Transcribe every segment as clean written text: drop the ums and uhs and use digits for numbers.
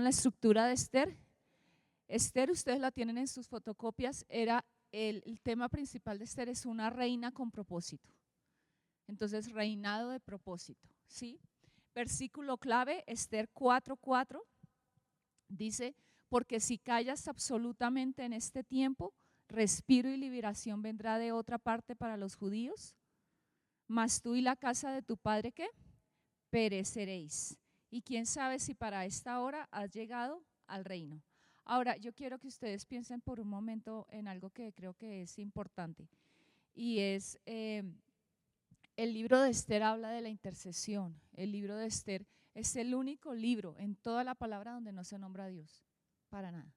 con la estructura de Esther. Esther, ustedes la tienen en sus fotocopias, era el tema principal de Esther es una reina con propósito. Entonces, reinado de propósito, ¿sí? Versículo clave, Esther 4:4, dice, porque si callas absolutamente en este tiempo, respiro y liberación vendrá de otra parte para los judíos, mas tú y la casa de tu padre, ¿qué? Pereceréis. Y quién sabe si para esta hora has llegado al reino. Ahora, yo quiero que ustedes piensen por un momento en algo que creo que es importante, y es, el libro de Esther habla de la intercesión. El libro de Esther es el único libro en toda la palabra donde no se nombra a Dios, para nada.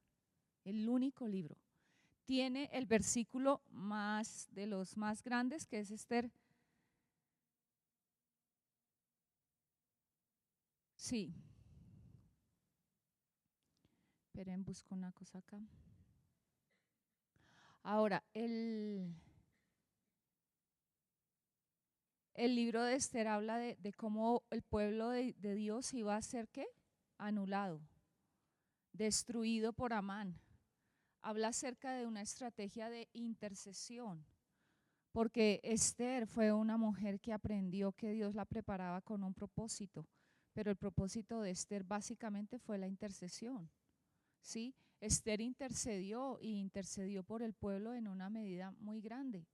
El único libro. Tiene el versículo más de los más grandes, que es Esther. Sí. Esperen, busco una cosa acá. Ahora, el libro de Esther habla de cómo el pueblo de Dios iba a ser, ¿qué? Anulado, destruido por Amán. Habla acerca de una estrategia de intercesión, porque Esther fue una mujer que aprendió que Dios la preparaba con un propósito, pero el propósito de Esther básicamente fue la intercesión, ¿sí? Esther intercedió y intercedió por el pueblo en una medida muy grande.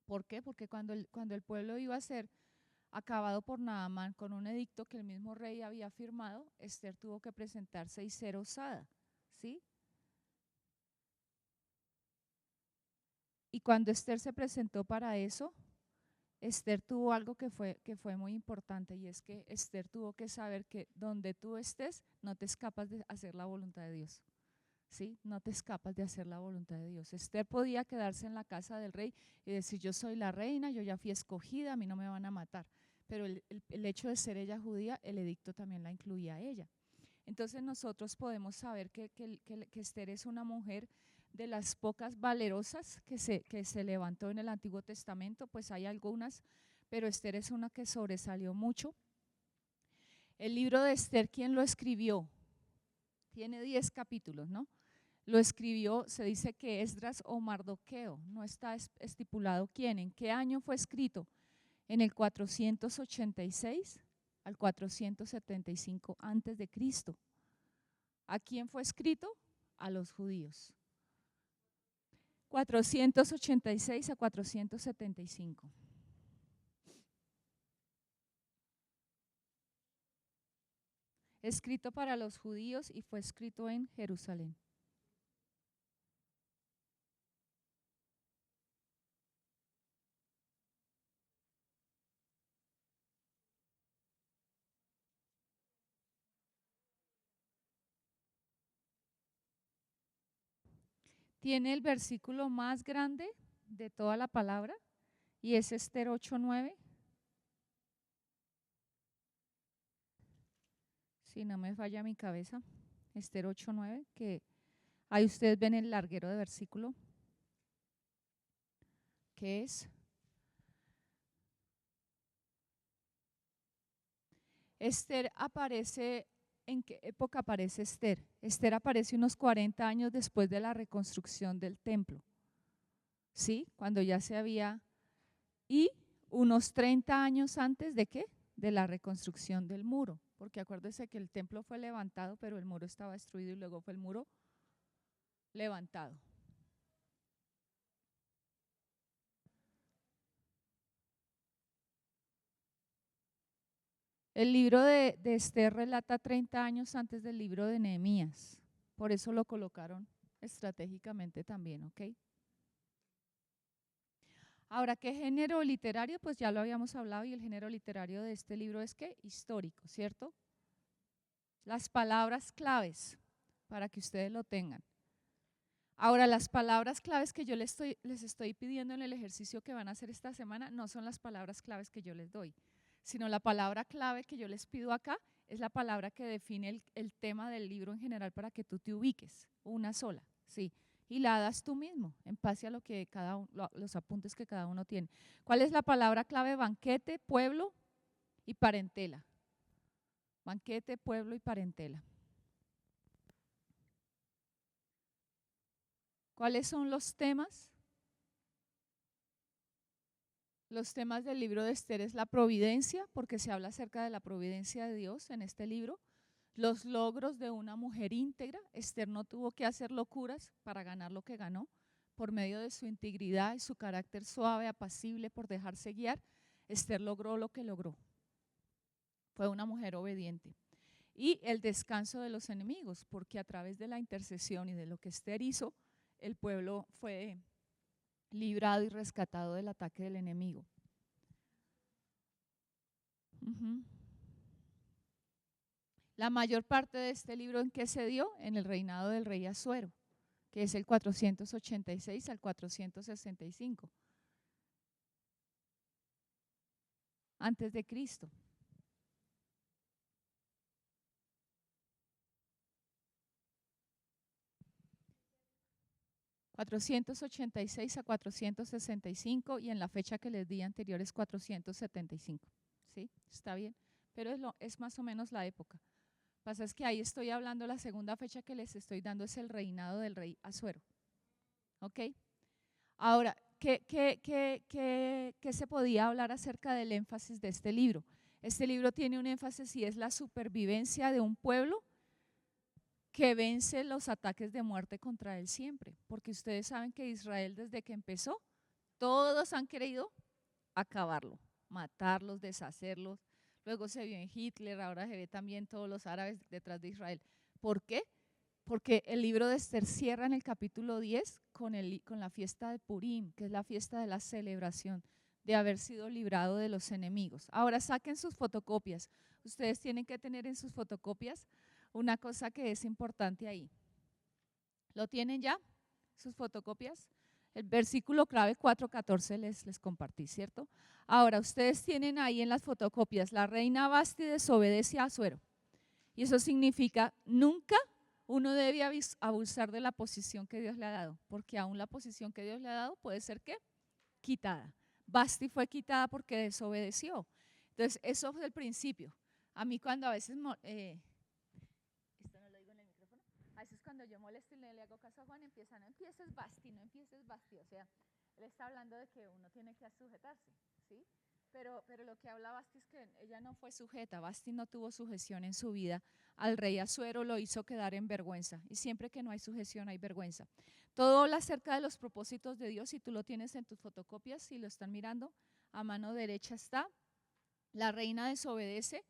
¿Por qué? Porque cuando el pueblo iba a ser acabado por Naamán con un edicto que el mismo rey había firmado, Esther tuvo que presentarse y ser osada, ¿sí? Y cuando Esther se presentó para eso, Esther tuvo algo que fue muy importante, y es que Esther tuvo que saber que donde tú estés no te escapas de hacer la voluntad de Dios, ¿sí? No te escapas de hacer la voluntad de Dios. Esther podía quedarse en la casa del rey y decir, yo soy la reina, yo ya fui escogida, a mí no me van a matar, pero el hecho de ser ella judía, el edicto también la incluía a ella. Entonces nosotros podemos saber que Esther es una mujer de las pocas valerosas que se levantó en el Antiguo Testamento, pues hay algunas, pero Esther es una que sobresalió mucho. El libro de Esther, ¿quién lo escribió? Tiene 10 capítulos, ¿no? Lo escribió, se dice que Esdras o Mardoqueo, no está estipulado quién, en qué año fue escrito, en el 486 al 475 antes de Cristo. ¿A quién fue escrito? A los judíos. 486 a 475. Escrito para los judíos y fue escrito en Jerusalén. Tiene el versículo más grande de toda la palabra y es Esther 8:9. Si no me falla mi cabeza, Esther 8:9, que ahí ustedes ven el larguero de versículo, que es Esther aparece. ¿En qué época aparece Esther? Esther aparece unos 40 años después de la reconstrucción del templo, ¿sí? Cuando ya se había, y unos 30 años antes de ¿qué? De la reconstrucción del muro, porque acuérdense que el templo fue levantado, pero el muro estaba destruido y luego fue el muro levantado. El libro de Esther relata 30 años antes del libro de Nehemías, por eso lo colocaron estratégicamente también, ¿ok? Ahora, ¿qué género literario? Pues ya lo habíamos hablado, y el género literario de este libro es ¿qué? Histórico, ¿cierto? Las palabras claves, para que ustedes lo tengan. Ahora, las palabras claves que yo les estoy pidiendo en el ejercicio que van a hacer esta semana no son las palabras claves que yo les doy, sino la palabra clave que yo les pido acá es la palabra que define el tema del libro en general, para que tú te ubiques, una sola, ¿sí? Y la das tú mismo, en base a lo que los apuntes que cada uno tiene. ¿Cuál es la palabra clave? Banquete, pueblo y parentela. Banquete, pueblo y parentela. ¿Cuáles son los temas? Los temas del libro de Esther es la providencia, porque se habla acerca de la providencia de Dios en este libro. Los logros de una mujer íntegra. Esther no tuvo que hacer locuras para ganar lo que ganó. Por medio de su integridad y su carácter suave, apacible, por dejarse guiar, Esther logró lo que logró. Fue una mujer obediente. Y el descanso de los enemigos, porque a través de la intercesión y de lo que Esther hizo, el pueblo fue librado y rescatado del ataque del enemigo. La mayor parte de este libro, ¿en qué se dio? En el reinado del rey Asuero, que es el 486 al 465 antes de Cristo. $486 a 465 y en la fecha que les di anterior es 475. ¿Sí? Está bien, pero es más o menos la época. Pasa es que ahí estoy hablando, la segunda fecha que les estoy dando es el reinado del rey Asuero. ¿Ok? Ahora, ¿qué se podía hablar acerca del énfasis de este libro? Este libro tiene un énfasis y es la supervivencia de un pueblo que vence los ataques de muerte contra él siempre, porque ustedes saben que Israel desde que empezó, todos han querido acabarlo, matarlos, deshacerlos. Luego se vio en Hitler, ahora se ve también todos los árabes detrás de Israel. ¿Por qué? Porque el libro de Esther cierra en el capítulo 10 con la fiesta de Purim, que es la fiesta de la celebración de haber sido librado de los enemigos. Ahora saquen sus fotocopias. Ustedes tienen que tener en sus fotocopias una cosa que es importante ahí. ¿Lo tienen ya? ¿Sus fotocopias? El versículo clave 4:14 les compartí, ¿cierto? Ahora, ustedes tienen ahí en las fotocopias, la reina Vasti desobedece a Asuero. Y eso significa nunca uno debe abusar de la posición que Dios le ha dado, porque aún la posición que Dios le ha dado puede ser ¿qué? Quitada. Vasti fue quitada porque desobedeció. Entonces, eso es el principio. A mí cuando a veces a veces cuando yo molesto y le hago caso a Juan, empieza, no empieces Basti, no empieces Basti. O sea, él está hablando de que uno tiene que sujetarse, ¿sí? Pero lo que habla Basti es que ella no fue sujeta. Basti no tuvo sujeción en su vida. Al rey Asuero lo hizo quedar en vergüenza. Y siempre que no hay sujeción hay vergüenza. Todo habla acerca de los propósitos de Dios. Si tú lo tienes en tus fotocopias, si lo están mirando, a mano derecha está. La reina desobedece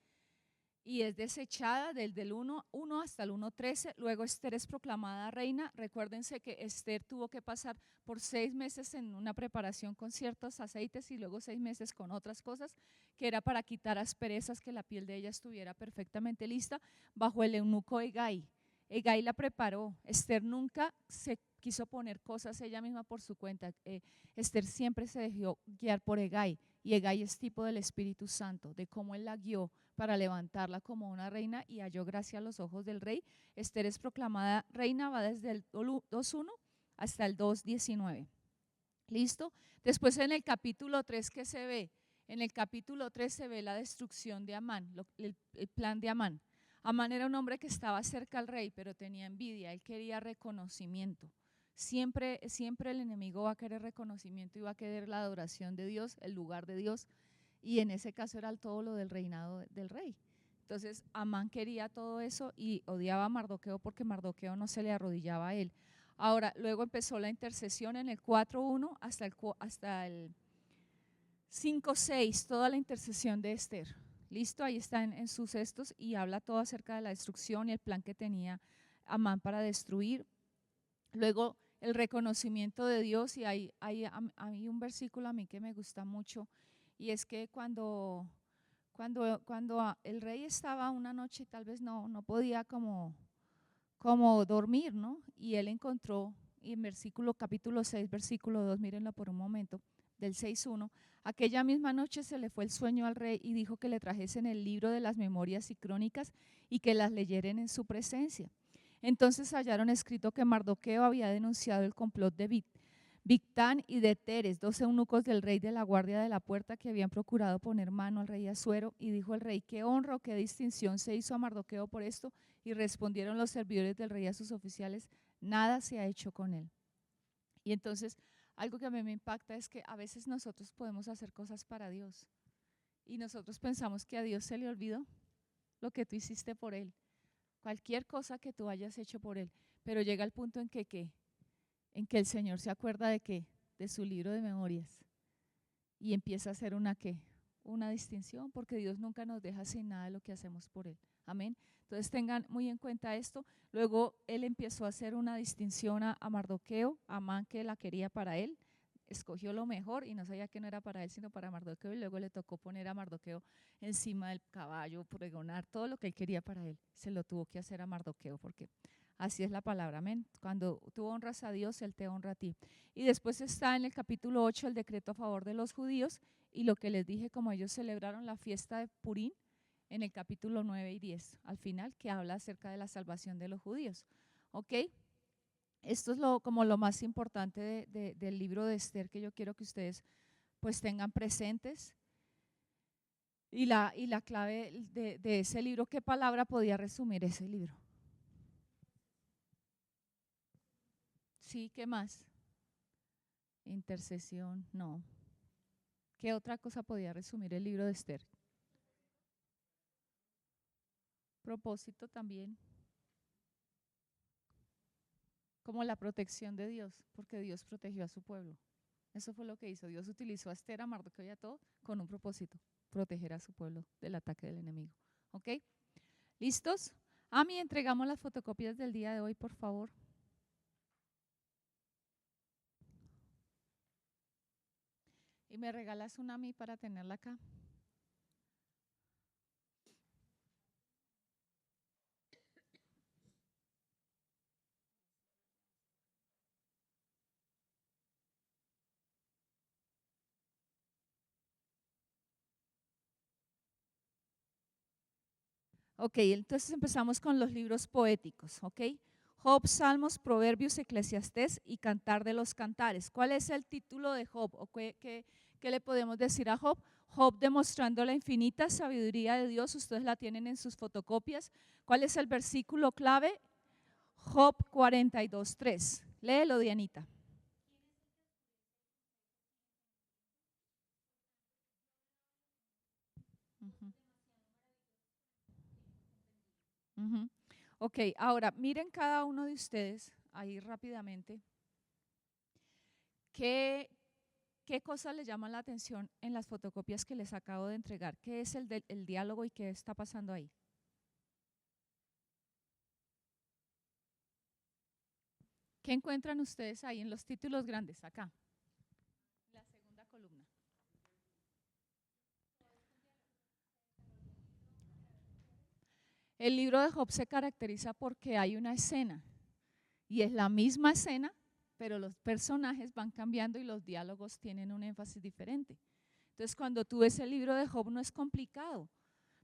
y es desechada desde el 1 hasta el 1:13. Luego Esther es proclamada reina. Recuérdense que Esther tuvo que pasar por 6 meses en una preparación con ciertos aceites y luego 6 meses con otras cosas, que era para quitar asperezas, que la piel de ella estuviera perfectamente lista, bajo el eunuco Hegai. Hegai la preparó. Esther nunca se quiso poner cosas ella misma por su cuenta. Esther siempre se dejó guiar por Hegai, y Hegai es tipo del Espíritu Santo, de cómo él la guió para levantarla como una reina y halló gracia a los ojos del rey. Esther es proclamada reina, va desde el 2:1 hasta el 2:19. ¿Listo? Después en el capítulo 3, ¿qué se ve? En el capítulo 3 se ve la destrucción de Amán, el plan de Amán. Amán era un hombre que estaba cerca al rey, pero tenía envidia, él quería reconocimiento. Siempre el enemigo va a querer reconocimiento y va a querer la adoración de Dios, el lugar de Dios, y en ese caso era todo lo del reinado del rey. Entonces Amán quería todo eso y odiaba a Mardoqueo porque Mardoqueo no se le arrodillaba a él. Ahora, luego empezó la intercesión en el 4:1 hasta el 5:6, toda la intercesión de Esther. Listo, ahí está en sus estos y habla todo acerca de la destrucción y el plan que tenía Amán para destruir. Luego el reconocimiento de Dios, y hay un versículo a mí que me gusta mucho, y es que cuando el rey estaba una noche, tal vez no podía como dormir, ¿no? Y él encontró, y en capítulo 6, versículo 2, mírenlo por un momento, del 6:1, aquella misma noche se le fue el sueño al rey y dijo que le trajesen el libro de las memorias y crónicas y que las leyeran en su presencia. Entonces hallaron escrito que Mardoqueo había denunciado el complot de Bigtán y de Teres, 2 eunucos del rey de la guardia de la puerta, que habían procurado poner mano al rey Asuero, y dijo el rey: ¿qué honra o qué distinción se hizo a Mardoqueo por esto? Y respondieron los servidores del rey a sus oficiales: nada se ha hecho con él. Y entonces, algo que a mí me impacta es que a veces nosotros podemos hacer cosas para Dios y nosotros pensamos que a Dios se le olvidó lo que tú hiciste por Él, cualquier cosa que tú hayas hecho por Él, pero llega el punto en que, ¿qué? En que el Señor se acuerda de qué, de su libro de memorias y empieza a hacer una qué, una distinción, porque Dios nunca nos deja sin nada de lo que hacemos por Él. Amén. Entonces tengan muy en cuenta esto. Luego Él empezó a hacer una distinción a Mardoqueo, a Amán, que la quería para él, escogió lo mejor y no sabía que no era para él, sino para Mardoqueo, y luego le tocó poner a Mardoqueo encima del caballo, pregonar todo lo que él quería para él. Se lo tuvo que hacer a Mardoqueo, porque así es la palabra, amén. Cuando tú honras a Dios, Él te honra a ti. Y después está en el capítulo 8 el decreto a favor de los judíos y lo que les dije, como ellos celebraron la fiesta de Purín, en el capítulo 9 y 10, al final, que habla acerca de la salvación de los judíos. ¿Ok? Esto es como lo más importante del libro de Esther, que yo quiero que ustedes pues tengan presentes. Y la clave de ese libro, ¿qué palabra podía resumir ese libro? Sí, ¿qué más? Intercesión, no. ¿Qué otra cosa podía resumir el libro de Esther? Propósito también, como la protección de Dios, porque Dios protegió a su pueblo. Eso fue lo que hizo. Dios utilizó a Esther, a Mardoqueo y a todo con un propósito, proteger a su pueblo del ataque del enemigo. ¿Ok? ¿Listos? Ami, entregamos las fotocopias del día de hoy, por favor. Y me regalas una a mí para tenerla acá. Ok, entonces empezamos con los libros poéticos, ¿ok? Job, Salmos, Proverbios, Eclesiastés y Cantar de los Cantares. ¿Cuál es el título de Job? ¿O qué le podemos decir a Job? Job demostrando la infinita sabiduría de Dios. Ustedes la tienen en sus fotocopias. ¿Cuál es el versículo clave? Job 42:3. Léelo, Dianita. Ujú, ujú. Ok, ahora miren cada uno de ustedes ahí rápidamente. ¿Qué, ¿Qué cosas les llaman la atención en las fotocopias que les acabo de entregar? ¿Qué es el diálogo y qué está pasando ahí? ¿Qué encuentran ustedes ahí en los títulos grandes? Acá, la segunda columna. El libro de Job se caracteriza porque hay una escena y es la misma escena, pero los personajes van cambiando y los diálogos tienen un énfasis diferente. Entonces, cuando tú ves el libro de Job no es complicado,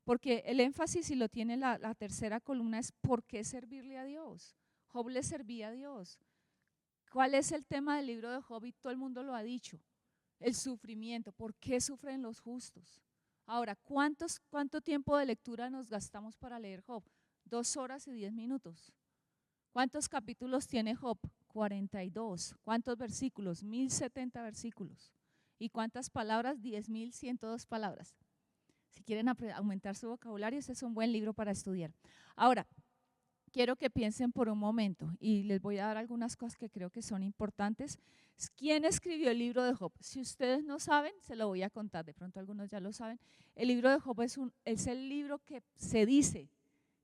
porque el énfasis, y lo tiene la tercera columna, es ¿por qué servirle a Dios? Job le servía a Dios. ¿Cuál es el tema del libro de Job? Y todo el mundo lo ha dicho, el sufrimiento. ¿Por qué sufren los justos? Ahora, ¿cuánto tiempo de lectura nos gastamos para leer Job? 2 horas y 10 minutos. ¿Cuántos capítulos tiene Job? 42. ¿Cuántos versículos? 1070 versículos. ¿Y cuántas palabras? 10.102 palabras. Si quieren aumentar su vocabulario, ese es un buen libro para estudiar. Ahora, quiero que piensen por un momento y les voy a dar algunas cosas que creo que son importantes. ¿Quién escribió el libro de Job? Si ustedes no saben, se lo voy a contar, de pronto algunos ya lo saben. El libro de Job es el libro que se dice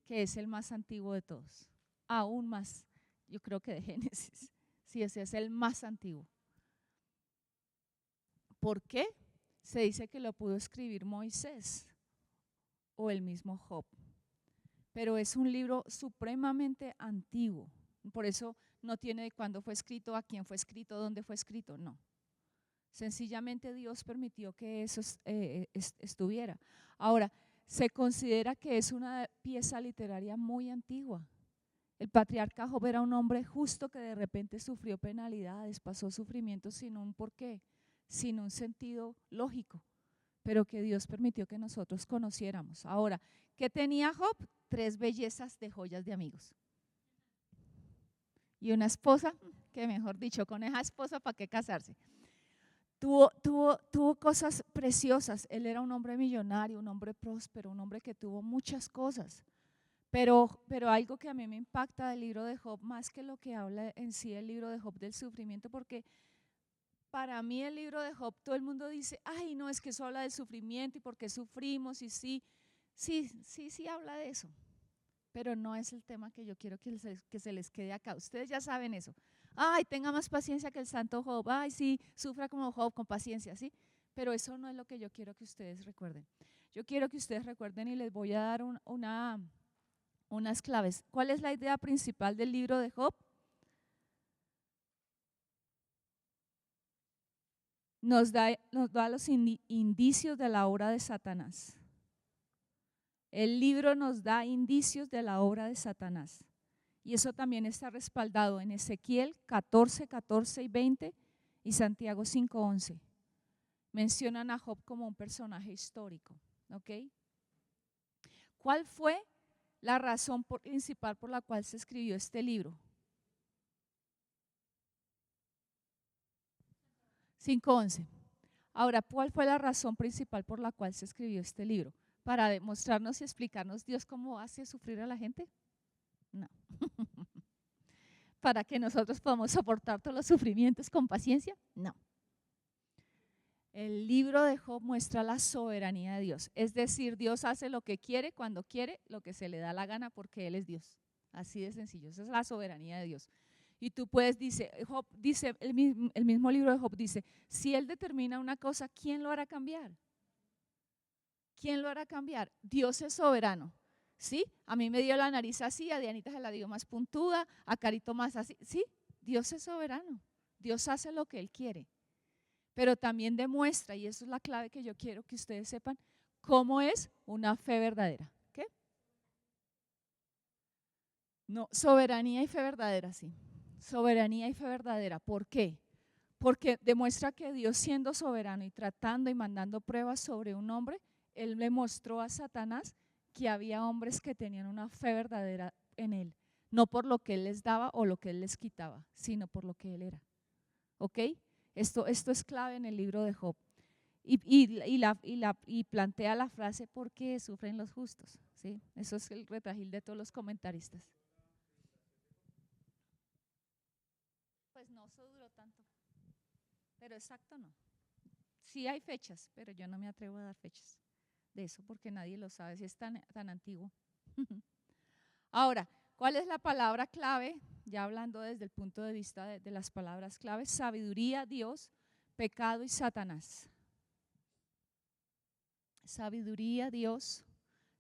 que es el más antiguo de todos, aún más, yo creo que de Génesis. Sí, ese es el más antiguo. ¿Por qué? Se dice que lo pudo escribir Moisés o el mismo Job, pero es un libro supremamente antiguo. Por eso no tiene de cuándo fue escrito, a quién fue escrito, dónde fue escrito, no. Sencillamente Dios permitió que eso estuviera. Ahora, se considera que es una pieza literaria muy antigua. El patriarca Job era un hombre justo que de repente sufrió penalidades, pasó sufrimientos sin un porqué, sin un sentido lógico, pero que Dios permitió que nosotros conociéramos. Ahora, ¿qué tenía Job? 3 bellezas de joyas de amigos. y una esposa, que mejor dicho, con esa esposa, ¿para qué casarse? Tuvo cosas preciosas. Él era un hombre millonario, un hombre próspero, un hombre que tuvo muchas cosas. Pero algo que a mí me impacta del libro de Job, más que lo que habla en sí el libro de Job del sufrimiento, porque para mí el libro de Job, todo el mundo dice, ay, no, es que eso habla del sufrimiento y por qué sufrimos, y sí habla de eso, pero no es el tema que yo quiero que se les quede acá. Ustedes ya saben eso. Ay, tenga más paciencia que el santo Job, ay, sí, sufra como Job, con paciencia, ¿sí? Pero eso no es lo que yo quiero que ustedes recuerden. Yo quiero que ustedes recuerden y les voy a dar unas claves. ¿Cuál es la idea principal del libro de Job? Nos da los indicios de la obra de Satanás. El libro nos da indicios de la obra de Satanás. Y eso también está respaldado en Ezequiel 14, 14 y 20 y Santiago 5, 11. Mencionan a Job como un personaje histórico. ¿Ok? ¿Cuál fue la razón principal por la cual se escribió este libro? 5:11. Ahora, ¿cuál fue la razón principal por la cual se escribió este libro? ¿Para demostrarnos y explicarnos Dios cómo hace sufrir a la gente? No. ¿Para que nosotros podamos soportar todos los sufrimientos con paciencia? No. El libro de Job muestra la soberanía de Dios. Es decir, Dios hace lo que quiere, cuando quiere, lo que se le da la gana, porque Él es Dios. Así de sencillo. Esa es la soberanía de Dios. Y tú puedes, Job dice, el mismo libro de Job dice, si Él determina una cosa, ¿quién lo hará cambiar? ¿Quién lo hará cambiar? Dios es soberano. ¿Sí? A mí me dio la nariz así, a Dianita se la dio más puntuda, a Carito más así. Sí, Dios es soberano. Dios hace lo que Él quiere. Pero también demuestra, y eso es la clave que yo quiero que ustedes sepan, cómo es una fe verdadera. ¿Qué? No, soberanía y fe verdadera, sí. Soberanía y fe verdadera. ¿Por qué? Porque demuestra que Dios, siendo soberano y tratando y mandando pruebas sobre un hombre, Él le mostró a Satanás que había hombres que tenían una fe verdadera en Él, no por lo que Él les daba o lo que Él les quitaba, sino por lo que Él era. ¿Ok? Esto es clave en el libro de Job. Y plantea la frase, ¿por qué sufren los justos? ¿Sí? Eso es el retragil de todos los comentaristas. Pues no, eso duró tanto, pero exacto no. Sí hay fechas, pero yo no me atrevo a dar fechas de eso porque nadie lo sabe, si es tan antiguo. Ahora, ¿cuál es la palabra clave? Ya hablando desde el punto de vista de las palabras claves: sabiduría, Dios, pecado y Satanás. Sabiduría, Dios,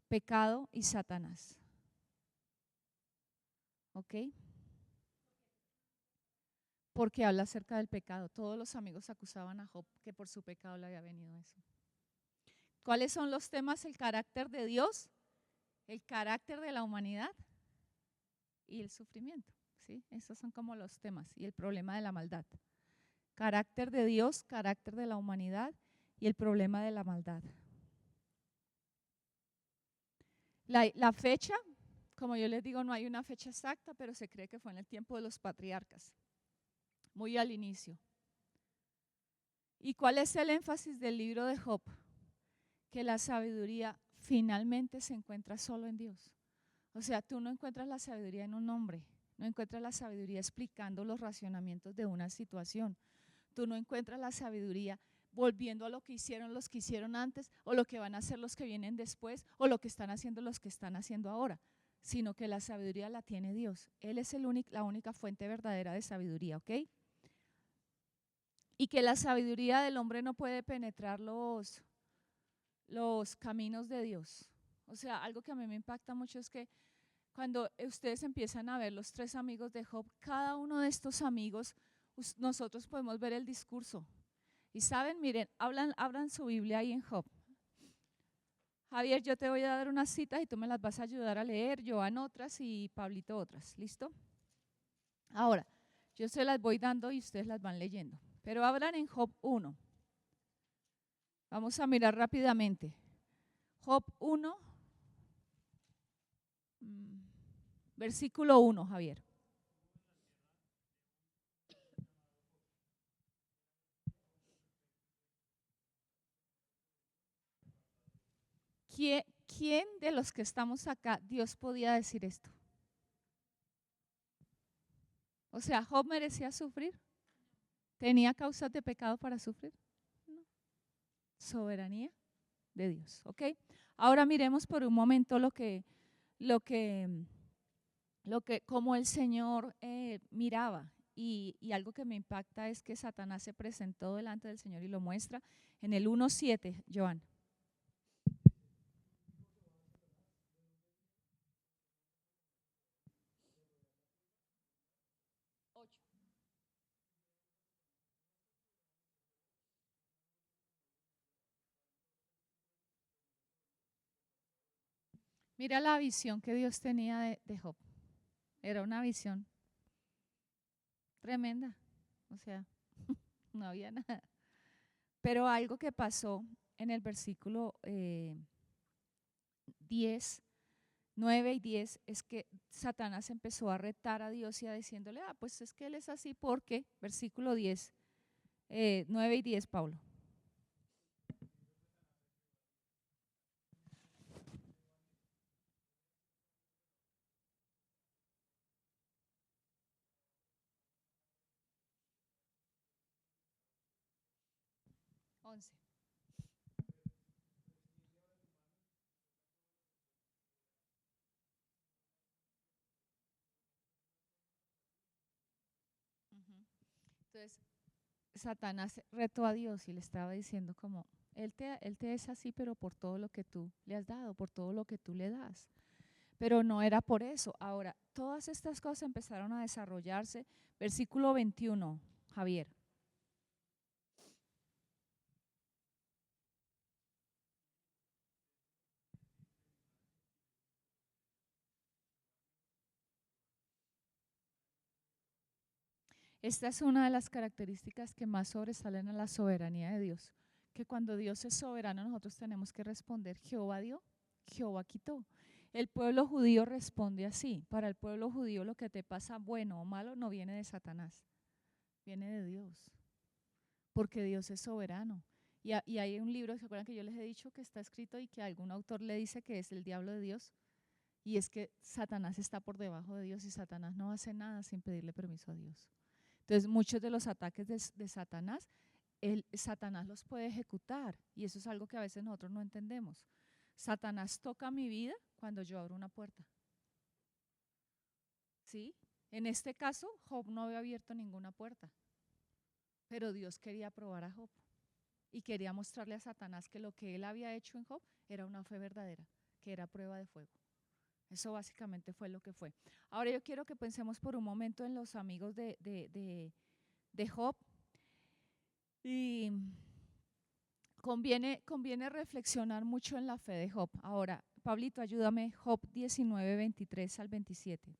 pecado y Satanás. ¿Ok? Porque habla acerca del pecado. Todos los amigos acusaban a Job que por su pecado le había venido eso. ¿Cuáles son los temas? El carácter de Dios, el carácter de la humanidad y el sufrimiento. ¿Sí? Esos son como los temas y el problema de la maldad. Carácter de Dios, carácter de la humanidad y el problema de la maldad. La fecha, como yo les digo, no hay una fecha exacta, pero se cree que fue en el tiempo de los patriarcas, muy al inicio. ¿Y cuál es el énfasis del libro de Job? Que la sabiduría finalmente se encuentra solo en Dios. O sea, tú no encuentras la sabiduría en un hombre, no encuentras la sabiduría explicando los racionamientos de una situación. Tú no encuentras la sabiduría volviendo a lo que hicieron los que hicieron antes, o lo que van a hacer los que vienen después, o lo que están haciendo los que están haciendo ahora, sino que la sabiduría la tiene Dios. Él es la única fuente verdadera de sabiduría, ¿ok? Y que la sabiduría del hombre no puede penetrar los caminos de Dios. O sea, algo que a mí me impacta mucho es que cuando ustedes empiezan a ver los tres amigos de Job, cada uno de estos amigos, nosotros podemos ver el discurso. Y saben, miren, abran su Biblia ahí en Job. Javier, yo te voy a dar unas citas y tú me las vas a ayudar a leer, Joan otras y Pablito otras. ¿Listo? Ahora, yo se las voy dando y ustedes las van leyendo. Pero abran en Job 1. Vamos a mirar rápidamente. Job 1, versículo 1, Javier. ¿Quién de los que estamos acá, Dios podía decir esto? O sea, ¿Job merecía sufrir? ¿Tenía causas de pecado para sufrir? No. Soberanía de Dios, ¿ok? Ahora miremos por un momento lo que, como el Señor miraba. Y algo que me impacta es que Satanás se presentó delante del Señor y lo muestra en el 1:7, Joan. Mira la visión que Dios tenía de Job. Era una visión tremenda. O sea, no había nada. Pero algo que pasó en el versículo 10, 9 y 10 es que Satanás empezó a retar a Dios y a diciéndole, pues es que él es así porque, versículo 10, 9 y 10, Pablo. Once. Entonces, Satanás retó a Dios y le estaba diciendo como, él te es así, pero por todo lo que tú le has dado, por todo lo que tú le das. Pero no era por eso. Ahora, todas estas cosas empezaron a desarrollarse. Versículo 21, Javier. Esta es una de las características que más sobresalen a la soberanía de Dios, que cuando Dios es soberano nosotros tenemos que responder, Jehová dio, Jehová quitó. El pueblo judío responde así. Para el pueblo judío lo que te pasa bueno o malo no viene de Satanás, viene de Dios, porque Dios es soberano. Y hay un libro, ¿se acuerdan que yo les he dicho que está escrito y que algún autor le dice que es el diablo de Dios? Y es que Satanás está por debajo de Dios y Satanás no hace nada sin pedirle permiso a Dios. Entonces, muchos de los ataques de Satanás, Satanás los puede ejecutar y eso es algo que a veces nosotros no entendemos. Satanás toca mi vida cuando yo abro una puerta. ¿Sí? En este caso, Job no había abierto ninguna puerta, pero Dios quería probar a Job y quería mostrarle a Satanás que lo que él había hecho en Job era una fe verdadera, que era prueba de fuego. Eso básicamente fue lo que fue. Ahora yo quiero que pensemos por un momento en los amigos de Job y conviene reflexionar mucho en la fe de Job. Ahora, Pablito, ayúdame, Job 19, 23 al 27.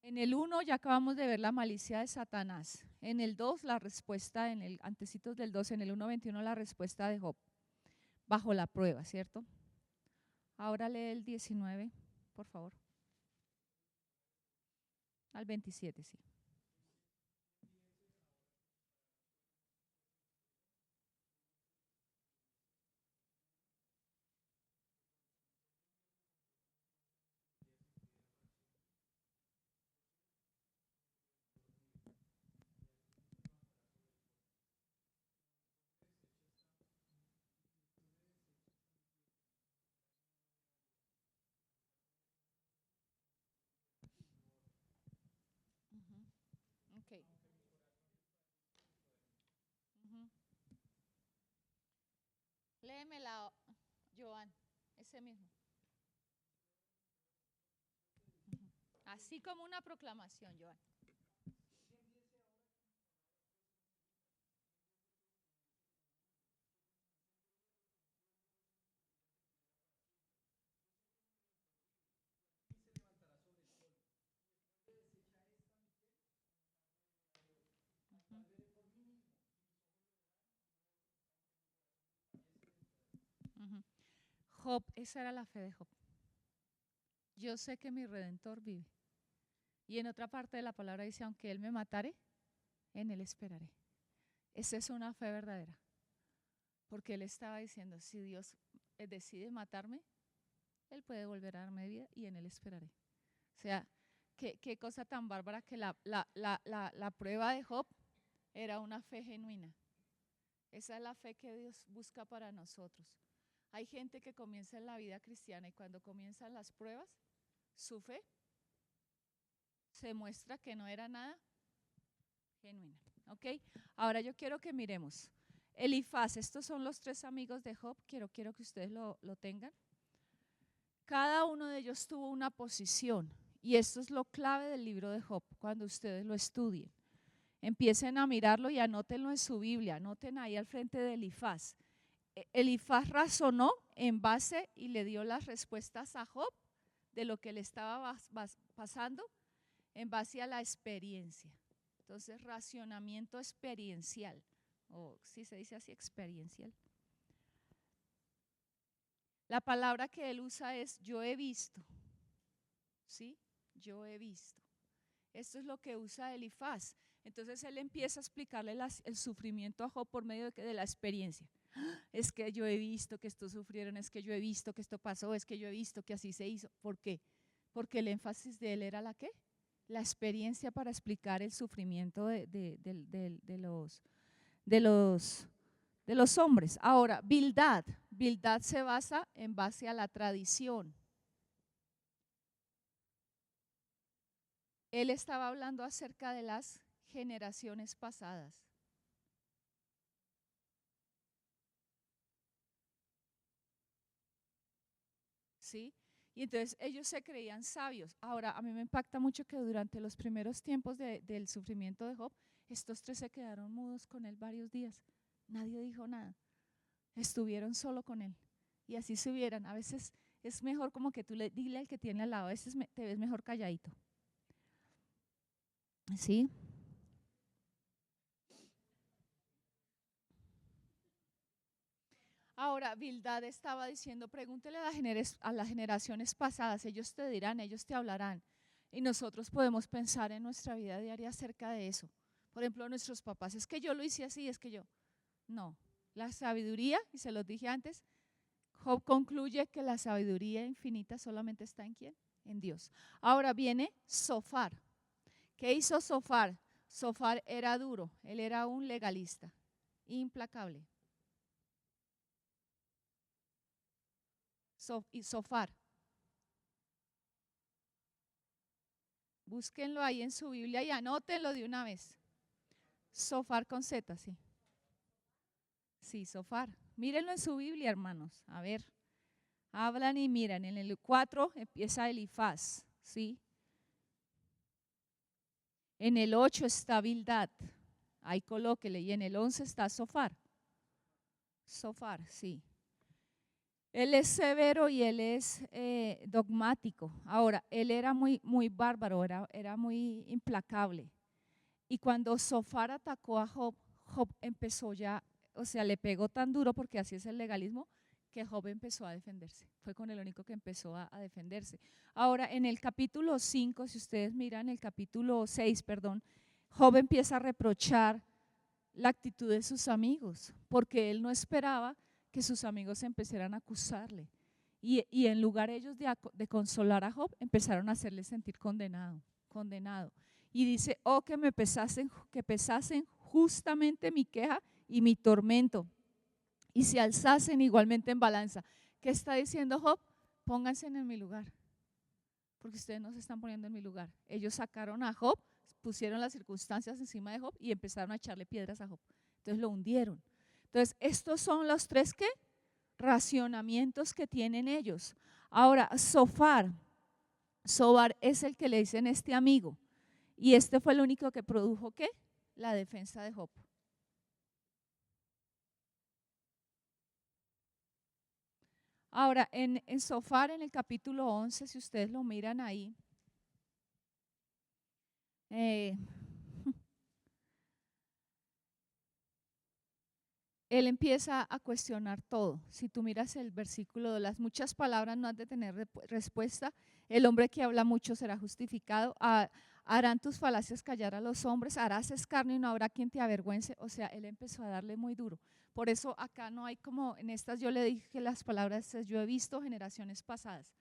En el 1 ya acabamos de ver la malicia de Satanás. En el 2 la respuesta, en el antecitos del 2, en el 1:21 la respuesta de Job, bajo la prueba, ¿cierto? Ahora lee el 19, por favor. Al 27, sí. Ok. Léemela, Joan, ese mismo. Así como una proclamación, Joan. Job, esa era la fe de Job. Yo sé que mi Redentor vive. Y en otra parte de la palabra dice, aunque Él me matare, en Él esperaré. Esa es una fe verdadera. porque él estaba diciendo, si Dios decide matarme, él puede volver a darme vida y en él esperaré. O sea, qué cosa tan bárbara que la prueba de Job era una fe genuina. Esa es la fe que Dios busca para nosotros. Hay gente que comienza en la vida cristiana y cuando comienzan las pruebas, su fe se muestra que no era nada genuina. ¿Ok? Ahora yo quiero que miremos. Elifaz, estos son los tres amigos de Job, quiero que ustedes lo tengan. Cada uno de ellos tuvo una posición y esto es lo clave del libro de Job cuando ustedes lo estudien. Empiecen a mirarlo y anótenlo en su Biblia, anoten ahí al frente de Elifaz. Elifaz razonó en base y le dio las respuestas a Job de lo que le estaba pasando en base a la experiencia. Entonces, racionamiento experiencial, o si se dice así, experiencial. La palabra que él usa es yo he visto, ¿sí? Yo he visto. Esto es lo que usa Elifaz. Entonces él empieza a explicarle el sufrimiento a Job por medio de la experiencia. Es que yo he visto que esto sufrieron, es que yo he visto que esto pasó, es que yo he visto que así se hizo. ¿Por qué? Porque el énfasis de él era la ¿qué? La experiencia para explicar el sufrimiento de los hombres. Ahora, Bildad se basa en base a la tradición. Él estaba hablando acerca de las generaciones pasadas. ¿Sí? Y entonces ellos se creían sabios. Ahora, a mí me impacta mucho que durante los primeros tiempos del sufrimiento de Job, estos tres se quedaron mudos con él varios días. Nadie dijo nada. Estuvieron solo con él. Y así subieran. A veces es mejor como que tú dile al que tiene al lado, a veces te ves mejor calladito. ¿Sí? Ahora, Bildad estaba diciendo, pregúntele a las generaciones pasadas, ellos te dirán, ellos te hablarán. Y nosotros podemos pensar en nuestra vida diaria acerca de eso. Por ejemplo, nuestros papás, es que yo lo hice así, es que yo. No, la sabiduría, y se los dije antes, Job concluye que la sabiduría infinita solamente está en ¿quién? En Dios. Ahora viene Zofar. ¿Qué hizo Zofar? Zofar era duro, él era un legalista, implacable. Y Zofar. Búsquenlo ahí en su Biblia y anótenlo de una vez. Zofar con Z, sí. Sí, Zofar. Mírenlo en su Biblia, hermanos. A ver. Hablan y miran. En el 4 empieza Elifaz, ¿sí? En el 8 está Bildad. Ahí colóquele. Y en el 11 está Zofar. Zofar, sí. Él es severo y él es dogmático. Ahora, él era muy bárbaro, era muy implacable. Y cuando Zofar atacó a Job, Job empezó ya, o sea, le pegó tan duro porque así es el legalismo, que Job empezó a defenderse. Fue con el único que empezó a defenderse. Ahora, en el capítulo 5, si ustedes miran, el capítulo 6, perdón, Job empieza a reprochar la actitud de sus amigos, porque él no esperaba que sus amigos empezaran a acusarle. Y en lugar ellos de consolar a Job, empezaron a hacerle sentir condenado. Y dice, oh, que pesasen justamente mi queja y mi tormento, y se alzasen igualmente en balanza. ¿Qué está diciendo Job? Pónganse en mi lugar, porque ustedes no se están poniendo en mi lugar. Ellos sacaron a Job, pusieron las circunstancias encima de Job y empezaron a echarle piedras a Job. Entonces lo hundieron. Entonces, estos son los tres ¿qué? Racionamientos que tienen ellos. Ahora, Zofar es el que le dicen este amigo. Y este fue el único que produjo ¿qué? La defensa de Job. Ahora, en Zofar, en el capítulo 11, si ustedes lo miran ahí, él empieza a cuestionar todo. Si tú miras el versículo, las muchas palabras no han de tener respuesta. El hombre que habla mucho será justificado. Harán tus falacias callar a los hombres, harás escarnio y no habrá quien te avergüence. O sea, él empezó a darle muy duro. Por eso acá no hay como, en estas yo le dije las palabras, yo he visto generaciones pasadas,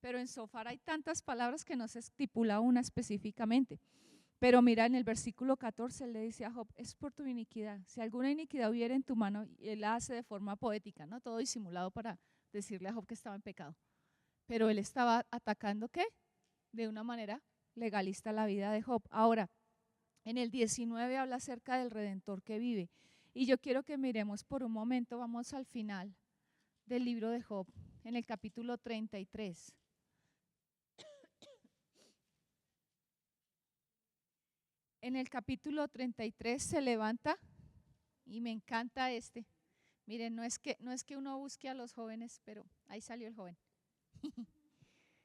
pero en Sofar hay tantas palabras que no se estipula una específicamente. Pero mira, en el versículo 14 él le dice a Job, es por tu iniquidad, si alguna iniquidad hubiera en tu mano, y él la hace de forma poética, ¿no? Todo disimulado para decirle a Job que estaba en pecado. Pero él estaba atacando, ¿qué? De una manera legalista la vida de Job. Ahora, en el 19 habla acerca del Redentor que vive. Y yo quiero que miremos por un momento, vamos al final del libro de Job, en el capítulo 33. En el capítulo 33 se levanta, y me encanta este. Miren, no es que uno busque a los jóvenes, pero ahí salió el joven.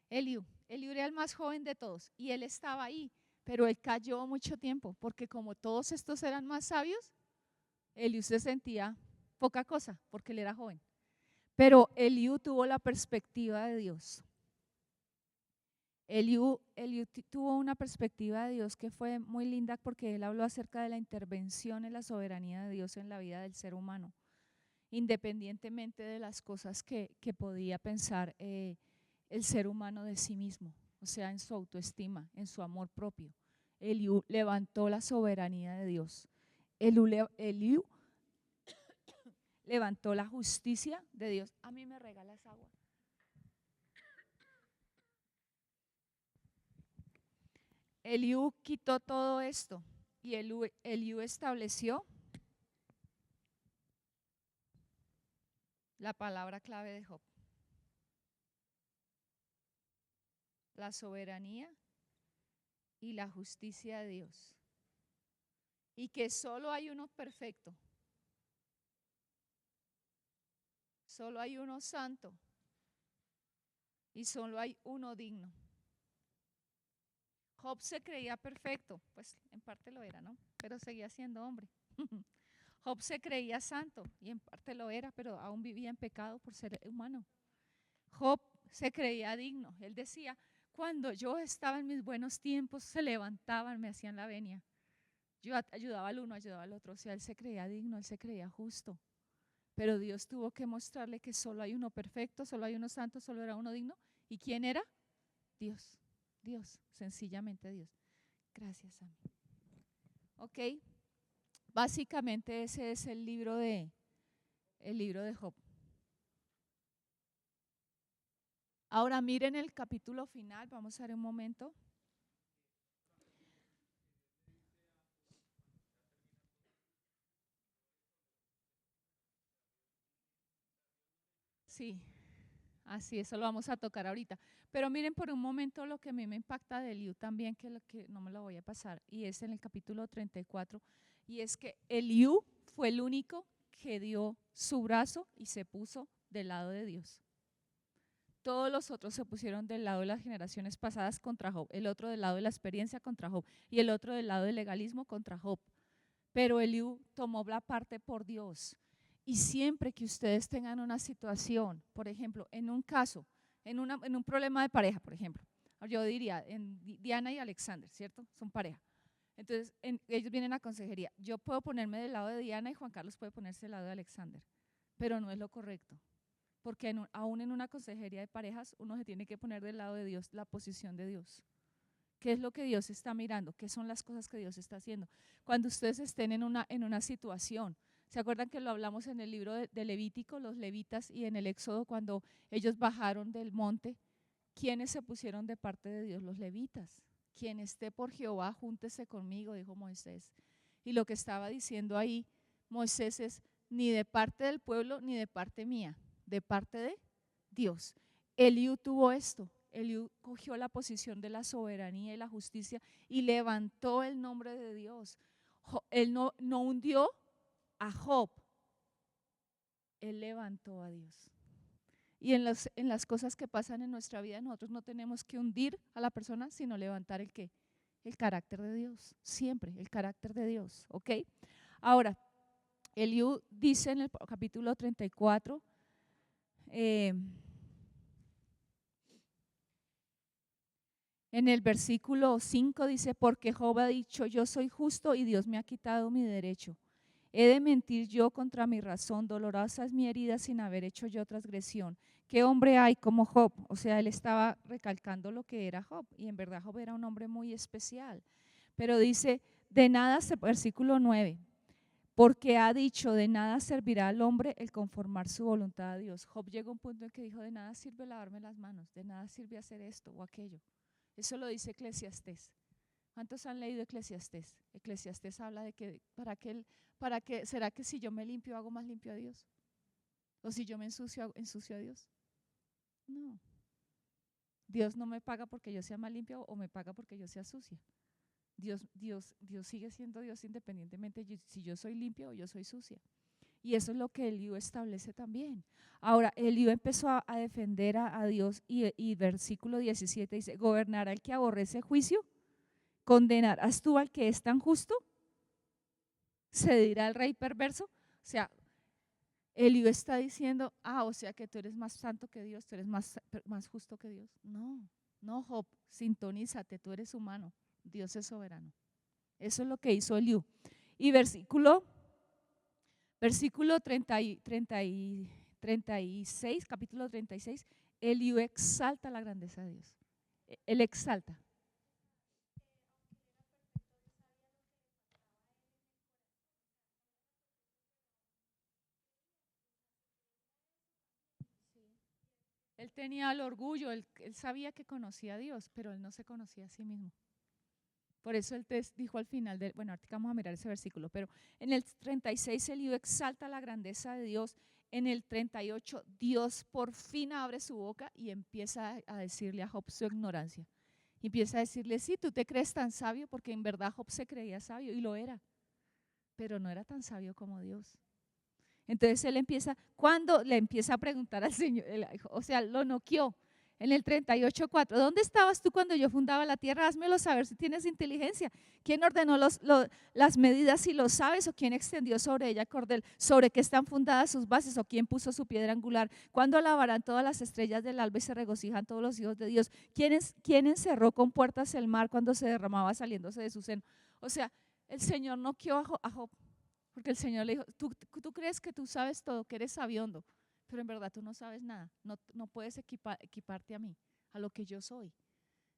Eliú era el más joven de todos y él estaba ahí, pero él cayó mucho tiempo, porque como todos estos eran más sabios, Eliú se sentía poca cosa, porque él era joven. Pero Eliú tuvo la perspectiva de Dios. Eliú tuvo una perspectiva de Dios que fue muy linda, porque él habló acerca de la intervención en la soberanía de Dios en la vida del ser humano, independientemente de las cosas que podía pensar el ser humano de sí mismo, o sea, en su autoestima, en su amor propio. Eliú levantó la soberanía de Dios. Eliú levantó la justicia de Dios. A mí me regalas agua. Eliú quitó todo esto y Eliú estableció la palabra clave de Job: la soberanía y la justicia de Dios, y que solo hay uno perfecto, solo hay uno santo y solo hay uno digno. Job se creía perfecto, pues en parte lo era, ¿no? Pero seguía siendo hombre. Job se creía santo y en parte lo era, pero aún vivía en pecado por ser humano. Job se creía digno. Él decía, cuando yo estaba en mis buenos tiempos, se levantaban, me hacían la venia. Yo ayudaba al uno, ayudaba al otro. O sea, él se creía digno, él se creía justo. Pero Dios tuvo que mostrarle que solo hay uno perfecto, solo hay uno santo, solo era uno digno. ¿Y quién era? Dios. Dios, sencillamente Dios. Gracias a mí. Ok, básicamente ese es el libro de Job. Ahora miren el capítulo final, vamos a ver un momento. Sí, así, eso lo vamos a tocar ahorita. Pero miren por un momento lo que a mí me impacta de Eliú también, que, lo que no me lo voy a pasar, y es en el capítulo 34, y es que Eliú fue el único que dio su brazo y se puso del lado de Dios. Todos los otros se pusieron del lado de las generaciones pasadas contra Job, el otro del lado de la experiencia contra Job y el otro del lado del legalismo contra Job. Pero Eliú tomó la parte por Dios. Y siempre que ustedes tengan una situación, por ejemplo, en un caso, en un problema de pareja, por ejemplo, yo diría, en Diana y Alexander, ¿cierto? Son pareja. Entonces, ellos vienen a consejería. Yo puedo ponerme del lado de Diana y Juan Carlos puede ponerse del lado de Alexander, pero no es lo correcto. Porque aún en una consejería de parejas, uno se tiene que poner del lado de Dios, la posición de Dios. ¿Qué es lo que Dios está mirando? ¿Qué son las cosas que Dios está haciendo? Cuando ustedes estén en una situación, ¿se acuerdan que lo hablamos en el libro de Levítico, los levitas, y en el Éxodo, cuando ellos bajaron del monte? ¿Quiénes se pusieron de parte de Dios? Los levitas. Quien esté por Jehová, júntese conmigo, dijo Moisés. Y lo que estaba diciendo ahí Moisés es, ni de parte del pueblo, ni de parte mía, de parte de Dios. Eliú tuvo esto. Eliú cogió la posición de la soberanía y la justicia y levantó el nombre de Dios. Él no hundió a Job, él levantó a Dios. Y en las cosas que pasan en nuestra vida, nosotros no tenemos que hundir a la persona, sino levantar el ¿qué? El carácter de Dios, siempre el carácter de Dios, ¿ok? Ahora, Eliú dice en el capítulo 34, En el versículo 5 dice, porque Job ha dicho, yo soy justo y Dios me ha quitado mi derecho. He de mentir yo contra mi razón, dolorosa es mi herida sin haber hecho yo transgresión. ¿Qué hombre hay como Job? O sea, él estaba recalcando lo que era Job y en verdad Job era un hombre muy especial. Pero dice, de nada, versículo 9, porque ha dicho, de nada servirá al hombre el conformar su voluntad a Dios. Job llegó a un punto en que dijo, de nada sirve lavarme las manos, de nada sirve hacer esto o aquello. Eso lo dice Eclesiastés. ¿Cuántos han leído Eclesiastés? Eclesiastés habla de que para qué será que si yo me limpio hago más limpio a Dios, o si yo me ensucio a Dios. No, Dios no me paga porque yo sea más limpio o me paga porque yo sea sucia. Dios sigue siendo Dios independientemente si yo soy limpio o yo soy sucia. Y eso es lo que Eliú establece también. Ahora, Eliú empezó a defender a Dios y versículo 17 dice, ¿gobernará el que aborrece juicio? ¿Condenarás tú al que es tan justo? ¿Se dirá el rey perverso? O sea, Eliú está diciendo, o sea que tú eres más santo que Dios, tú eres más justo que Dios. No, no, Job, sintonízate, tú eres humano, Dios es soberano. Eso es lo que hizo Eliú. Y versículo 36, capítulo 36, Eliú exalta la grandeza de Dios. Él exalta. Él tenía el orgullo, él sabía que conocía a Dios, pero él no se conocía a sí mismo. Por eso él te dijo al final, bueno, ahorita vamos a mirar ese versículo, pero en el 36 Eliú exalta la grandeza de Dios. En el 38 Dios por fin abre su boca y empieza a decirle a Job su ignorancia. Y empieza a decirle, sí, tú te crees tan sabio, porque en verdad Job se creía sabio y lo era, pero no era tan sabio como Dios. Entonces él empieza, cuando le empieza a preguntar al Señor, o sea, lo noqueó en el 38:4, ¿dónde estabas tú cuando yo fundaba la tierra? Házmelo saber si tienes inteligencia. ¿Quién ordenó las medidas, si lo sabes? ¿O quién extendió sobre ella cordel? ¿Sobre qué están fundadas sus bases? ¿O quién puso su piedra angular? ¿Cuándo alabarán todas las estrellas del alba y se regocijan todos los hijos de Dios? ¿Quién encerró con puertas el mar cuando se derramaba saliéndose de su seno? O sea, el Señor noqueó a Job. Porque el Señor le dijo, tú crees que tú sabes todo, que eres sabiondo, pero en verdad tú no sabes nada, no puedes equiparte a mí, a lo que yo soy.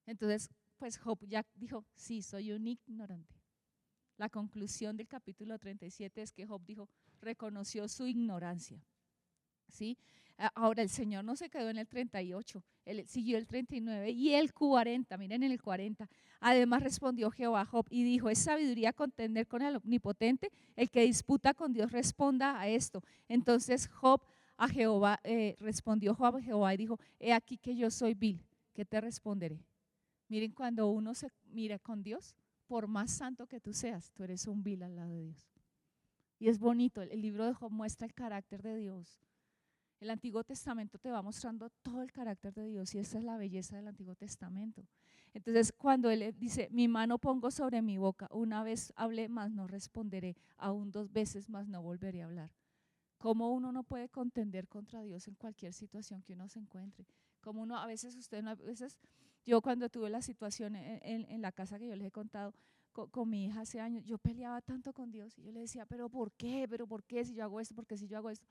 Entonces, pues Job ya dijo, sí, soy un ignorante. La conclusión del capítulo 37 es que Job dijo, reconoció su ignorancia. ¿Sí? Ahora el Señor no se quedó en el 38, él siguió el 39 y el 40, miren en el 40. Además respondió Jehová a Job y dijo, es sabiduría contender con el omnipotente, el que disputa con Dios responda a esto. Entonces Job a Jehová, respondió Job a Jehová y dijo, he aquí que yo soy vil, ¿qué te responderé? Miren, cuando uno se mira con Dios, por más santo que tú seas, tú eres un vil al lado de Dios. Y es bonito, el libro de Job muestra el carácter de Dios. El Antiguo Testamento te va mostrando todo el carácter de Dios y esa es la belleza del Antiguo Testamento. Entonces, cuando Él dice, mi mano pongo sobre mi boca, una vez hablé, más no responderé, aún dos veces, más no volveré a hablar. Como uno no puede contender contra Dios en cualquier situación que uno se encuentre. Como uno, a veces, yo cuando tuve la situación en la casa que yo les he contado con mi hija hace años, yo peleaba tanto con Dios y yo le decía, pero ¿por qué? ¿Pero por qué si yo hago esto? ¿Por qué si yo hago esto?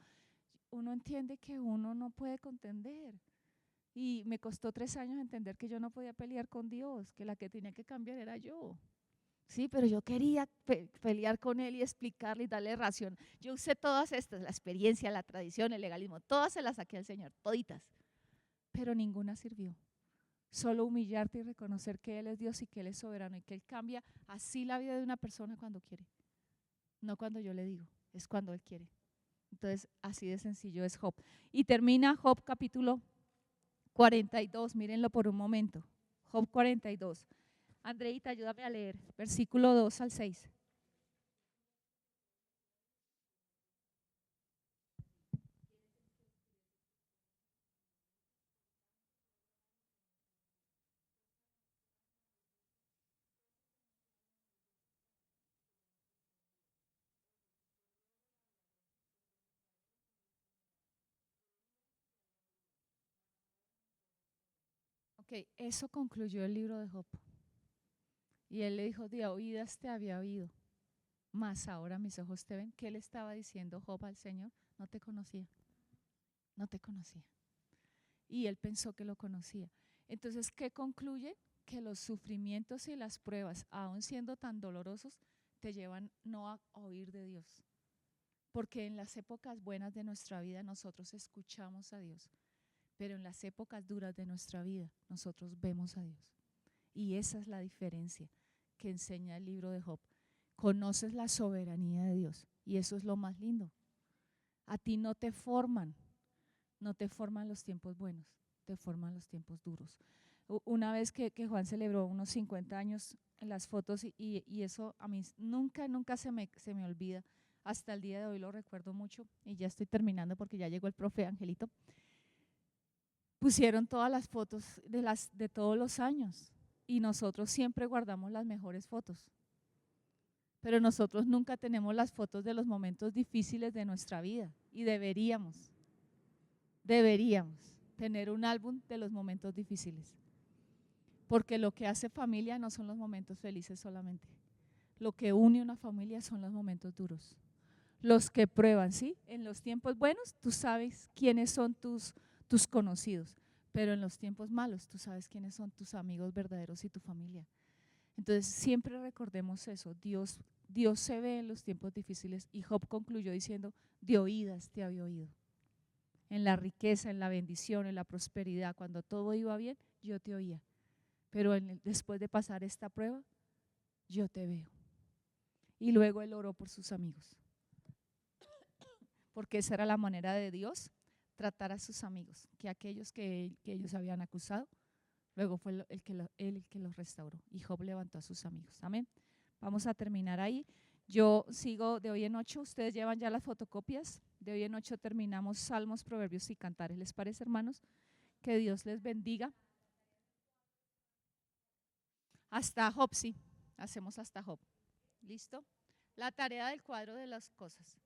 Uno entiende que uno no puede contender. Y me costó 3 años entender que yo no podía pelear con Dios, que la que tenía que cambiar era yo. Sí, pero yo quería pelear con Él y explicarle y darle razón. Yo usé todas estas, la experiencia, la tradición, el legalismo, todas se las saqué al Señor, toditas, pero ninguna sirvió. Solo humillarte y reconocer que Él es Dios y que Él es soberano y que Él cambia así la vida de una persona cuando quiere. No cuando yo le digo, es cuando Él quiere. Entonces, así de sencillo es Job. Y termina Job capítulo 42, mírenlo por un momento. Job 42. Andreita, ayúdame a leer, versículo 2 al 6. Ok, eso concluyó el libro de Job. Y él le dijo, de oídas te había oído, mas ahora mis ojos te ven. ¿Qué le estaba diciendo Job al Señor? No te conocía, no te conocía. Y él pensó que lo conocía. Entonces, ¿qué concluye? Que los sufrimientos y las pruebas, aun siendo tan dolorosos, te llevan no a oír de Dios. Porque en las épocas buenas de nuestra vida nosotros escuchamos a Dios, pero en las épocas duras de nuestra vida nosotros vemos a Dios. Y esa es la diferencia que enseña el libro de Job. Conoces la soberanía de Dios y eso es lo más lindo. A ti no te forman, no te forman los tiempos buenos, te forman los tiempos duros. Una vez que Juan celebró unos 50 años en las fotos y eso a mí nunca se me olvida. Hasta el día de hoy lo recuerdo mucho y ya estoy terminando porque ya llegó el profe Angelito. Pusieron todas las fotos de todos los años y nosotros siempre guardamos las mejores fotos. Pero nosotros nunca tenemos las fotos de los momentos difíciles de nuestra vida y deberíamos tener un álbum de los momentos difíciles. Porque lo que hace familia no son los momentos felices solamente. Lo que une una familia son los momentos duros. Los que prueban, ¿sí? En los tiempos buenos tú sabes quiénes son tus conocidos, pero en los tiempos malos tú sabes quiénes son tus amigos verdaderos y tu familia. Entonces siempre recordemos eso, Dios se ve en los tiempos difíciles y Job concluyó diciendo, de oídas te había oído. En la riqueza, en la bendición, en la prosperidad, cuando todo iba bien, yo te oía. Pero después de pasar esta prueba, yo te veo. Y luego él oró por sus amigos. Porque esa era la manera de Dios tratar a sus amigos, que aquellos que ellos habían acusado, luego fue él el que los restauró. Y Job levantó a sus amigos. Amén. Vamos a terminar ahí. Yo sigo de hoy en 8, ustedes llevan ya las fotocopias. De hoy en 8 terminamos Salmos, Proverbios y Cantares. ¿Les parece, hermanos? Que Dios les bendiga. Hasta Job, sí. Hacemos hasta Job. ¿Listo? La tarea del cuadro de las cosas.